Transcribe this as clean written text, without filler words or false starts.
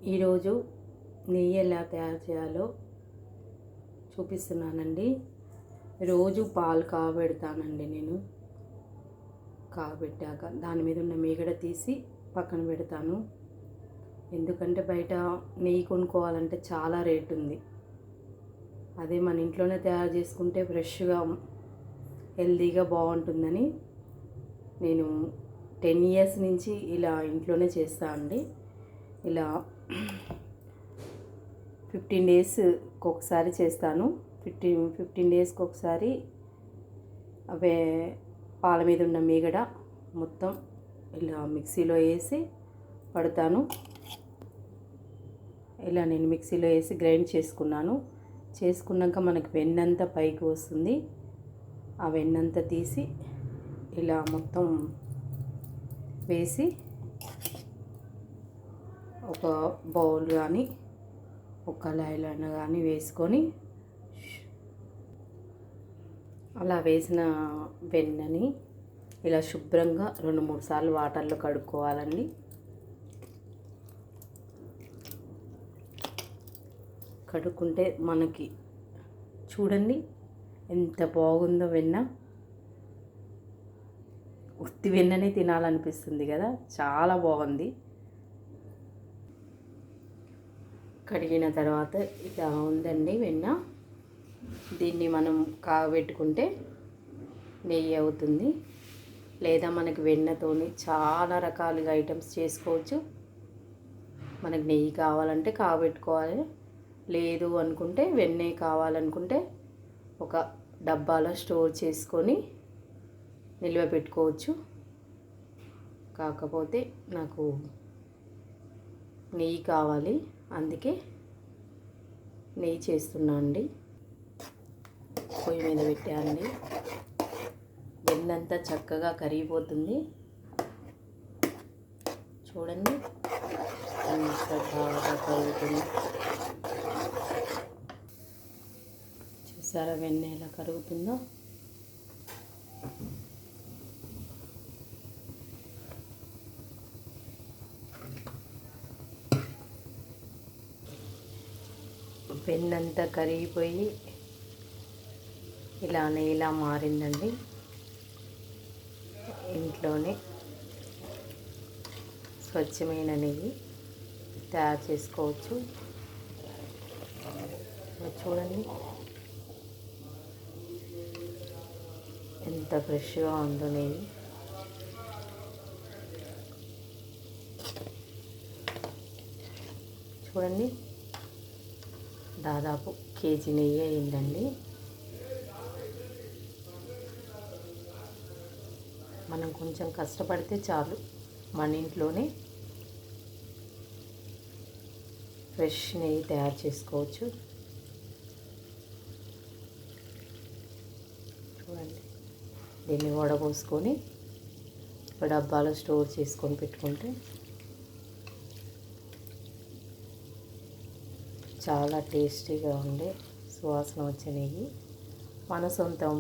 ఈరోజు నెయ్యి ఎలా తయారు చేయాలో చూపిస్తున్నానండి. రోజు పాలు కాగబెడతానండి. నేను కాగబెట్టాక దాని మీద ఉన్న మీగడ తీసి పక్కన పెడతాను. ఎందుకంటే బయట నెయ్యి కొనుక్కోవాలంటే చాలా రేటు ఉంది. అదే మన ఇంట్లోనే తయారు చేసుకుంటే ఫ్రెష్గా హెల్తీగా బాగుంటుందని నేను 10 ఇయర్స్ నుంచి ఇలా ఇంట్లోనే చేస్తాను అండి. ఇలా 15 డేస్కి ఒకసారి చేస్తాను. 15 డేస్కి ఒకసారి అవే పాల మీద ఉన్న మీగడ మొత్తం ఇలా మిక్సీలో వేసి పడతాను. ఇలా నేను మిక్సీలో వేసి గ్రైండ్ చేసుకున్నాక మనకి వెన్నంతా పైకి వస్తుంది. ఆ వెన్నంతా తీసి ఇలా మొత్తం వేసి ఒక బౌల్ కానీ ఒక కళాయిలో కానీ వేసుకొని అలా వేసిన వెన్నని ఇలా శుభ్రంగా 2-3 సార్లు వాటర్లో కడుక్కోవాలండి. కడుక్కుంటే మనకి చూడండి ఎంత బాగుందో వెన్న. ఉత్తి వెన్ననే తినాలనిపిస్తుంది కదా, చాలా బాగుంది. కడిగిన తర్వాత ఇలా ఉందండి వెన్న. దీన్ని మనం కాగబెట్టుకుంటే నెయ్యి అవుతుంది. లేదా మనకి వెన్నతోని చాలా రకాలుగా ఐటమ్స్ చేసుకోవచ్చు. మనకి నెయ్యి కావాలంటే కాగబెట్టుకోవాలి. లేదు అనుకుంటే వెన్న కావాలనుకుంటే ఒక డబ్బాలో స్టోర్ చేసుకొని నిల్వ పెట్టుకోవచ్చు. కాకపోతే నాకు నెయ్యి కావాలి, అందుకే నెయ్యి చేస్తున్నా అండి. పొయ్యి మీద పెట్టానండి. వెన్నంతా చక్కగా కరిగిపోతుంది. చూడండి ఎంత బాగా కరుగుతుంది. చూసారా వెన్న ఎలా కరుగుతుందో. వెన్నంతా కరిగిపోయి ఇలా మారిందండి. ఇంట్లోనే స్వచ్ఛమైన నెయ్యి తయారు చేసుకోవచ్చు. చూడండి ఎంత ఫ్రెష్గా ఉందో నెయ్యి. చూడండి దాదాపు కేజీ నెయ్యి అయిందండి. మనం కొంచెం కష్టపడితే చాలు, మన ఇంట్లోనే ఫ్రెష్ నెయ్యి తయారు చేసుకోవచ్చు. చూడండి దీన్ని వడపోసుకొని ఒక డబ్బాలో స్టోర్ చేసుకొని పెట్టుకుంటే చాలా టేస్టీగా ఉండే సువాసన వచ్చే నెయ్యి మన సొంతం